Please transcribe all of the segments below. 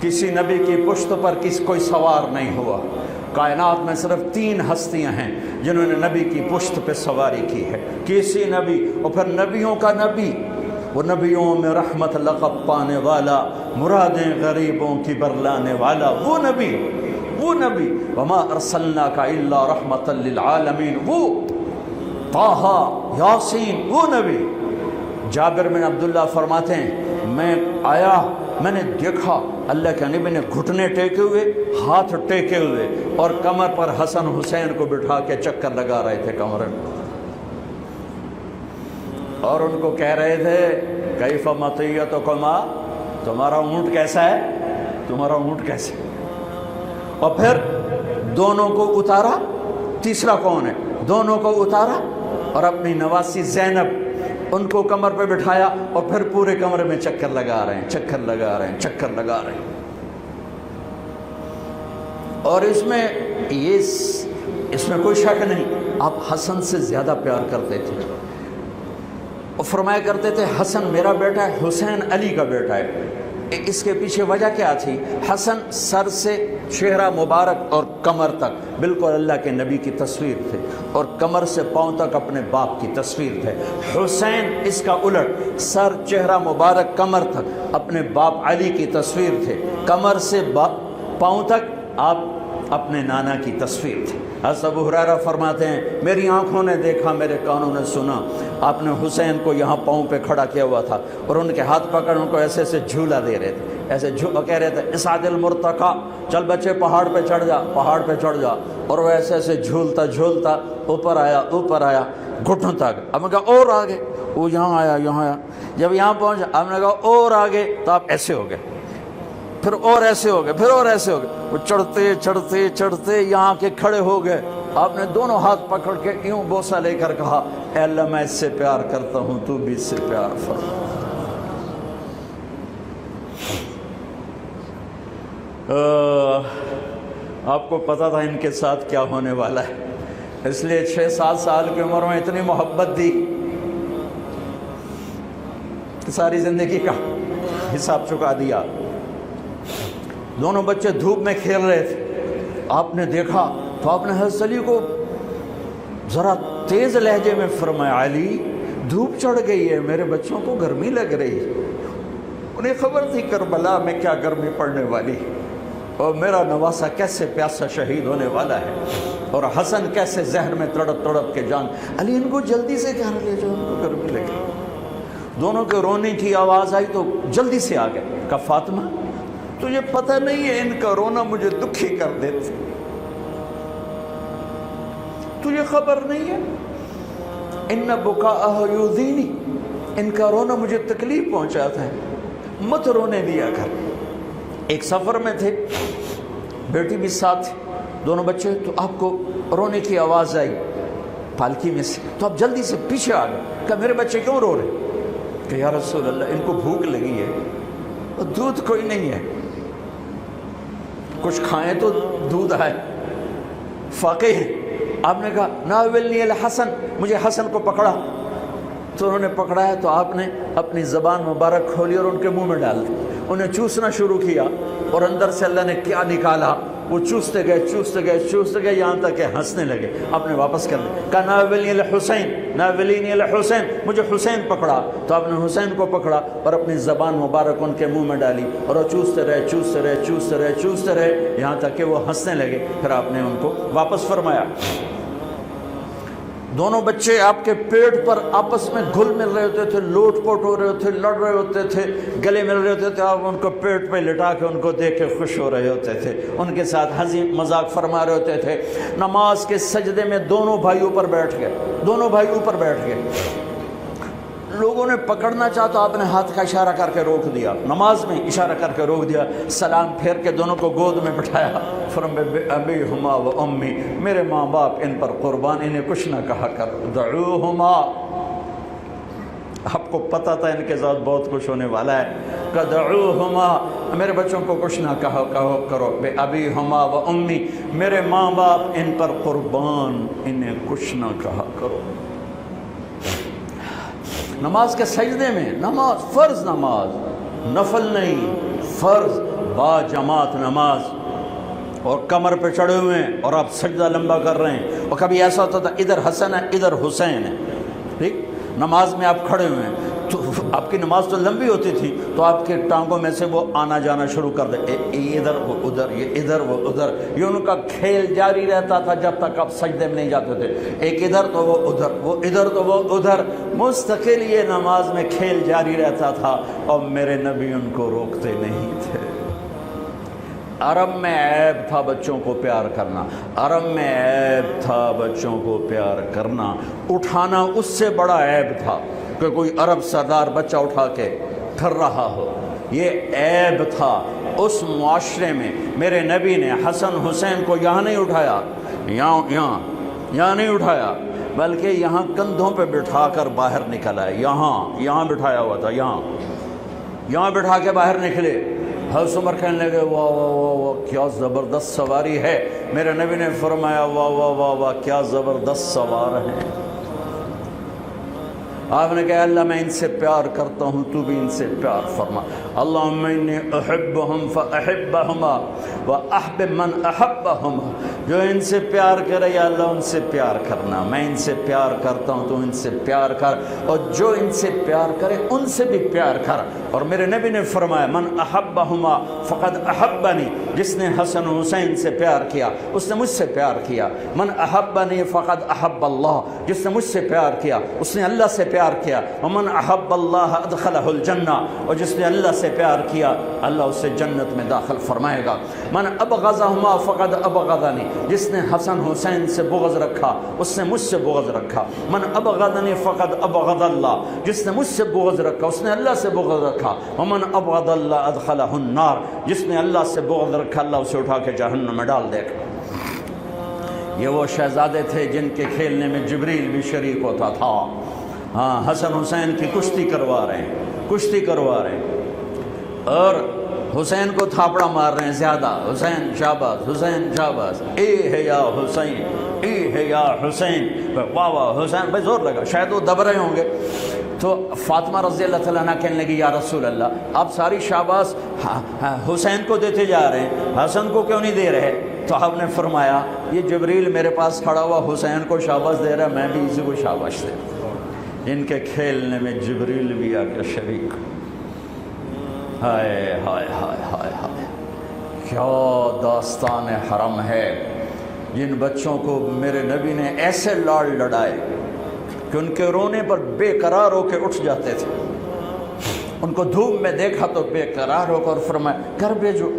کسی نبی کی پشت پر کوئی سوار نہیں ہوا۔ کائنات میں صرف 3 ہستیاں ہیں جنہوں نے نبی کی پشت پہ سواری کی ہے، کسی نبی، اور پھر نبیوں کا نبی، وہ نبیوں میں رحمت لقب پانے والا، مرادیں غریبوں کی برلانے والا، وہ نبی وما ارسلناک الا رحمتا للعالمین، وہ طٰہٰ، یاسین، وہ نبی۔ جابر بن عبداللہ فرماتے ہیں میں آیا، میں نے دیکھا اللہ کے نبی نے گھٹنے ٹیکے ہوئے، ہاتھ ٹیکے ہوئے، اور کمر پر حسن حسین کو بٹھا کے چکر لگا رہے تھے کمر میں، اور ان کو کہہ رہے تھے کیف مطیتکما، تمہارا اونٹ کیسا ہے، تمہارا اونٹ کیسا ہے۔ اور پھر دونوں کو اتارا، تیسرا کون ہے، دونوں کو اتارا اور اپنی نواسی زینب ان کو کمر پہ بٹھایا، اور پھر پورے کمرے میں چکر لگا رہے ہیں، چکر لگا رہے ہیں، چکر لگا رہے ہیں۔ اور اس میں کوئی شک نہیں، آپ حسن سے زیادہ پیار کرتے تھے، اور فرمایا کرتے تھے حسن میرا بیٹا ہے، حسین علی کا بیٹا ہے۔ اس کے پیچھے وجہ کیا تھی؟ حسن سر سے چہرہ مبارک اور کمر تک بالکل اللہ کے نبی کی تصویر تھے، اور کمر سے پاؤں تک اپنے باپ کی تصویر تھے۔ حسین اس کا الٹ، سر چہرہ مبارک کمر تک اپنے باپ علی کی تصویر تھے، کمر سے پاؤں تک آپ اپنے نانا کی تصویر تھے۔ حضرت ابو ہریرہ فرماتے ہیں میری آنکھوں نے دیکھا، میرے کانوں نے سنا، آپ نے حسین کو یہاں پاؤں پہ کھڑا کیا ہوا تھا، اور ان کے ہاتھ پکڑ ان کو ایسے ایسے جھولا دے رہے تھے، ایسے کہہ رہے تھے اسعد المرتقی، چل بچے پہاڑ پہ چڑھ جا، پہاڑ پہ چڑھ جا، اور وہ ایسے ایسے جھولتا جھولتا اوپر آیا گھٹنوں تک۔ اب نے کہا اور آگے، وہ یہاں آیا، جب یہاں پہنچا آپ نے کہا اور آگے، تو آپ ایسے ہو گئے، پھر اور ایسے ہو گئے، پھر اور ایسے ہو گئے، وہ چڑھتے یہاں کے کھڑے ہو گئے۔ آپ نے دونوں ہاتھ پکڑ کے یوں بوسہ لے کر کہا اے اللہ میں اس سے پیار کرتا ہوں، تو بھی اس سے پیار فرما۔ آپ کو پتا تھا ان کے ساتھ کیا ہونے والا ہے، اس لیے 6-7 سال کی عمر میں اتنی محبت دی کہ ساری زندگی کا حساب چکا دیا۔ دونوں بچے دھوپ میں کھیل رہے تھے، آپ نے دیکھا تو آپ نے حضرت علی کو ذرا تیز لہجے میں فرمایا علی دھوپ چڑھ گئی ہے، میرے بچوں کو گرمی لگ رہی ہے۔ انہیں خبر تھی کربلا میں کیا گرمی پڑنے والی، اور میرا نواسا کیسے پیاسا شہید ہونے والا ہے، اور حسن کیسے زہر میں تڑپ کے جان۔ علی ان کو جلدی سے گھر لے جاؤ، ان کو گرمی لگی۔ دونوں کے رونے کی آواز آئی تو جلدی سے آ گئے، کہا فاطمہ تجھے پتہ نہیں ہے ان کا رونا مجھے دکھی کر دیتا، تجھے خبر نہیں ہے، ان بکاءہ یؤذینی، ان کا رونا مجھے تکلیف پہنچاتا ہے، مت رونے دیا کر۔ ایک سفر میں تھے، بیٹی بھی ساتھ، دونوں بچے، تو آپ کو رونے کی آواز آئی پالکی میں سے، تو آپ جلدی سے پیچھے آ گئے، کہا میرے بچے کیوں رو رہے؟ کہ یا رسول اللہ ان کو بھوک لگی ہے اور دودھ کوئی نہیں ہے، کچھ کھائیں تو دودھ آئے، فاقے ہیں۔ آپ نے کہا ناولنی الحسن، مجھے حسن کو پکڑا، تو انہوں نے پکڑا ہے تو آپ نے اپنی زبان مبارک کھولی اور ان کے منہ میں ڈال دی، انہیں چوسنا شروع کیا، اور اندر سے اللہ نے کیا نکالا، وہ چوستے گئے یہاں تک کہ ہنسنے لگے۔ آپ نے واپس کر دیا، کہا ناولنی الحسین، ناولنی الحسین، مجھے حسین پکڑا، تو آپ نے حسین کو پکڑا اور اپنی زبان مبارک ان کے منہ میں ڈالی، اور وہ چوستے رہے یہاں تک کہ وہ ہنسنے لگے، پھر آپ نے ان کو واپس فرمایا۔ دونوں بچے آپ کے پیٹ پر آپس میں گھل مل رہے ہوتے تھے، لوٹ پوٹ ہو رہے ہوتے، لڑ رہے ہوتے تھے، گلے مل رہے ہوتے تھے، آپ ان کو پیٹ پہ لٹا کے ان کو دیکھ کے خوش ہو رہے ہوتے تھے، ان کے ساتھ ہنسی مذاق فرما رہے ہوتے تھے۔ نماز کے سجدے میں دونوں بھائی اوپر بیٹھ گئے، لوگوں نے پکڑنا چاہا تو آپ نے ہاتھ کا اشارہ کر کے روک دیا، نماز میں اشارہ کر کے روک دیا، سلام پھیر کے دونوں کو گود میں بٹھایا، فرمایا ابیہما و امی، میرے ماں باپ ان پر قربان، انہیں کچھ نہ کہا کر، دعوہما، آپ کو پتہ تھا ان کے ساتھ بہت کچھ ہونے والا ہے، کہ دعوہما، میرے بچوں کو کچھ نہ کہو کرو، ابیہما و امی، میرے ماں باپ ان پر قربان، انہیں کچھ نہ کہا کرو۔ نماز کے سجدے میں، نماز فرض نماز، نفل نہیں، فرض با جماعت نماز اور کمر پہ چڑھے ہوئے ہیں اور آپ سجدہ لمبا کر رہے ہیں، اور کبھی ایسا ہوتا تھا ادھر حسن ہے ادھر حسین ہے، ٹھیک، نماز میں آپ کھڑے ہوئے ہیں تو آپ کی نماز تو لمبی ہوتی تھی تو آپ کے ٹانگوں میں سے وہ آنا جانا شروع کر دے، ادھر وہ ادھر، یہ ادھر وہ ادھر، یہ ان کا کھیل جاری رہتا تھا جب تک آپ سجدے میں نہیں جاتے تھے، ایک ادھر تو وہ ادھر، وہ ادھر تو وہ ادھر، مستقل یہ نماز میں کھیل جاری رہتا تھا، اور میرے نبی ان کو روکتے نہیں تھے۔ عرب میں عیب تھا بچوں کو پیار کرنا، عرب میں عیب تھا بچوں کو پیار کرنا، اٹھانا اس سے بڑا عیب تھا کہ کوئی عرب سردار بچہ اٹھا کے پھر رہا ہو، یہ عیب تھا اس معاشرے میں۔ میرے نبی نے حسن حسین کو یہاں نہیں اٹھایا، یہاں نہیں اٹھایا، بلکہ یہاں کندھوں پہ بٹھا کر باہر نکل آئے، یہاں بٹھایا ہوا تھا، یہاں بٹھا کے باہر نکلے۔ حضرت عمر کہنے لگے واہ واہ واہ واہ کیا زبردست سواری ہے، میرے نبی نے فرمایا واہ واہ واہ واہ کیا زبردست سوار ہیں۔ آپ نے کہا اللہ میں ان سے پیار کرتا ہوں، تو بھی ان سے پیار فرما۔ اللہم انی احبہم فاحبہما واحبب من احبہما، جو ان سے پیار کرے یا اللہ ان سے پیار کرنا، میں ان سے پیار کرتا ہوں تو ان سے پیار کر، اور جو ان سے پیار کرے ان سے بھی پیار کر۔ اور میرے نبی نے فرمایا من احبہما فقد احبنی، جس نے حسن حسین سے پیار کیا اس نے مجھ سے پیار کیا، من احبنی فقد احب اللہ، جس نے مجھ سے پیار کیا اس نے اللہ سے پیار کیا، ومن احب اللہ ادخلہ الجنہ، اور جس نے اللہ سے پیار کیا اللہ اسے جنت میں داخل فرمائے گا، من ابغضہما فقد ابغضنی، جس نے حسن حسین سے بغض رکھا اس نے مجھ سے بغض رکھا، من ابغضنی فقد ابغض اللہ، جس نے مجھ سے بغض رکھا اس نے اللہ سے بغض رکھا، ومن ابغض اللہ ادخلہ النار، جس نے اللہ سے بغض رکھا اللہ اسے اٹھا کے جہنم میں ڈال دے گا۔ یہ وہ شہزادے تھے جن کے کھیلنے میں جبریل بھی شریک ہوتا تھا۔ ہاں حسن حسین کی کشتی کروا رہے ہیں اور حسین کو تھاپڑا مار رہے ہیں زیادہ، حسین شاباز، حسین شاباز، اے ہے یا حسین، اے ہے یا حسین، واہ واہ حسین، بھائی زور لگا، شاید وہ دب رہے ہوں گے۔ تو فاطمہ رضی اللہ تعالیٰ عنہ کہنے لگی یا رسول اللہ آپ ساری شاباز حسین کو دیتے جا رہے ہیں، حسن کو کیوں نہیں دے رہے؟ تو آپ نے فرمایا یہ جبریل میرے پاس کھڑا ہوا حسین کو شاباش دے رہا، میں بھی اسی کو شاباش دے رہا۔ ان کے کھیلنے میں جبریل بھی آ کے شریک۔ ہائے ہائے ہائے ہائے ہائے، کیا داستان حرم ہے۔ جن بچوں کو میرے نبی نے ایسے لاڑ لڑائے کہ ان کے رونے پر بے قرار ہو کے اٹھ جاتے تھے، ان کو دھوپ میں دیکھا تو بے قرار ہو کر فرمایا گھر بھیجو۔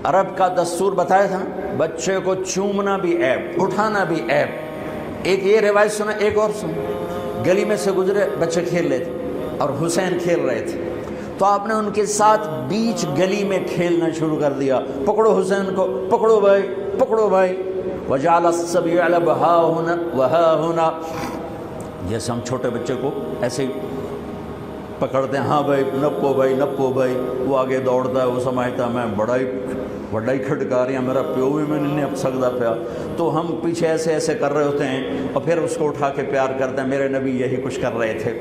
عرب کا دستور بتایا تھا بچے کو چومنا بھی عیب، اٹھانا بھی عیب۔ ایک یہ روایت سنا، ایک اور سنا، گلی میں سے گزرے بچے کھیل رہے تھے اور حسین کھیل رہے تھے، تو آپ نے ان کے ساتھ بیچ گلی میں کھیلنا شروع کر دیا، پکڑو حسین کو، پکڑو بھائی، پکڑو بھائی، وَجَعَلَ الصَّبِيَّ يَلْعَبُ هَا هُنَا وَهَا هُنَا، جیسے ہم چھوٹے بچے کو ایسے پکڑتے ہیں، ہاں بھائی نپو بھائی، نپو بھائی، وہ آگے دوڑتا ہے، وہ سمجھتا ہے میں بڑا ہی کھٹکاریاں میرا پیو بھی میں نہیں اب سکتا پیا، تو ہم پیچھے ایسے کر رہے ہوتے ہیں اور پھر اس کو اٹھا کے پیار کرتے ہیں۔ میرے نبی یہی کچھ کر رہے تھے،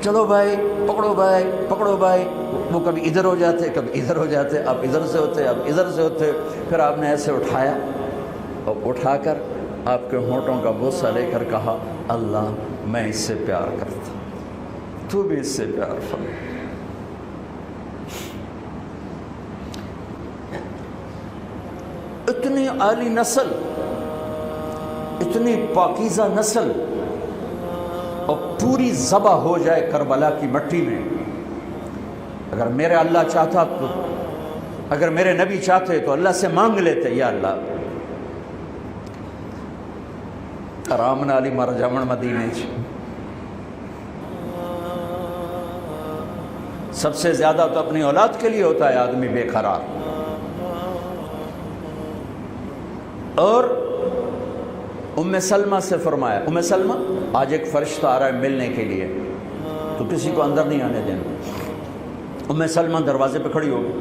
چلو بھائی پکڑو بھائی، پکڑو بھائی، وہ کبھی ادھر ہو جاتے کبھی ادھر ہو جاتے، اب ادھر سے ہوتے اب ادھر سے ہوتے، پھر آپ نے ایسے اٹھایا اور اٹھا کر آپ کے ہونٹوں کا بوسہ لے کر کہا اللہ میں اس سے پیار کرتا، تو بھی اس سے پیار فرما۔ اتنی عالی نسل، اتنی پاکیزہ نسل، اور پوری ذبح ہو جائے کربلا کی مٹی میں۔ اگر میرا اللہ چاہتا تو، اگر میرے نبی چاہتے تو اللہ سے مانگ لیتے یا اللہ آرام نالی مر جاون مدینے چ۔ سب سے زیادہ تو اپنی اولاد کے لیے ہوتا ہے آدمی بے قرار۔ اور ام سلمہ سے فرمایا، ام سلمہ آج ایک فرشتہ آ رہا ہے ملنے کے لیے تو کسی کو اندر نہیں آنے دینا۔ ام سلمہ دروازے پہ کھڑی ہو گئی،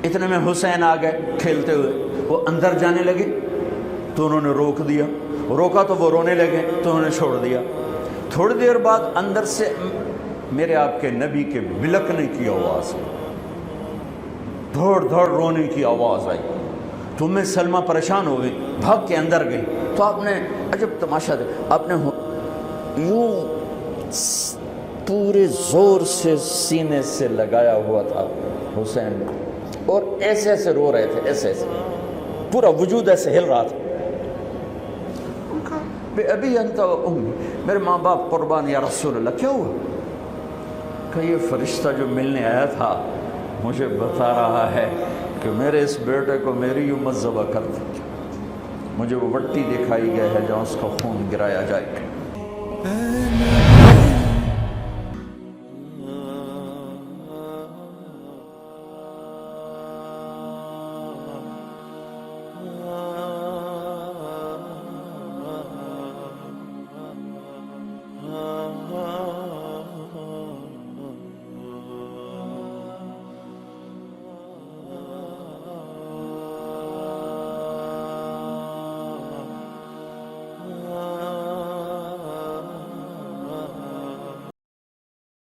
اتنے میں حسین آ گئے کھیلتے ہوئے، وہ اندر جانے لگے تو انہوں نے روک دیا، روکا تو وہ رونے لگے تو انہوں نے چھوڑ دیا۔ تھوڑی دیر بعد اندر سے میرے آپ کے نبی کے بلکنے کی آواز، دھوڑ دھوڑ رونے کی آواز آئی تو میں سلمہ پریشان ہو گئی، بھاگ کے اندر گئی تو آپ نے عجب تماشا دیا، آپ نے یوں پورے زور سے سینے سے لگایا ہوا تھا حسین اور ایسے ایسے رو رہے تھے، ایسے ایسے پورا وجود ایسے ہل رہا تھا۔ بے ابی انت و امی، میرے ماں باپ قربان یا رسول اللہ۔ کیا ہوا؟ کہ یہ فرشتہ جو ملنے آیا تھا مجھے بتا رہا ہے کہ میرے اس بیٹے کو میری امت ذبح کر دی، مجھے وہ وٹی دکھائی گئی ہے جہاں اس کا خون گرایا جائے گا۔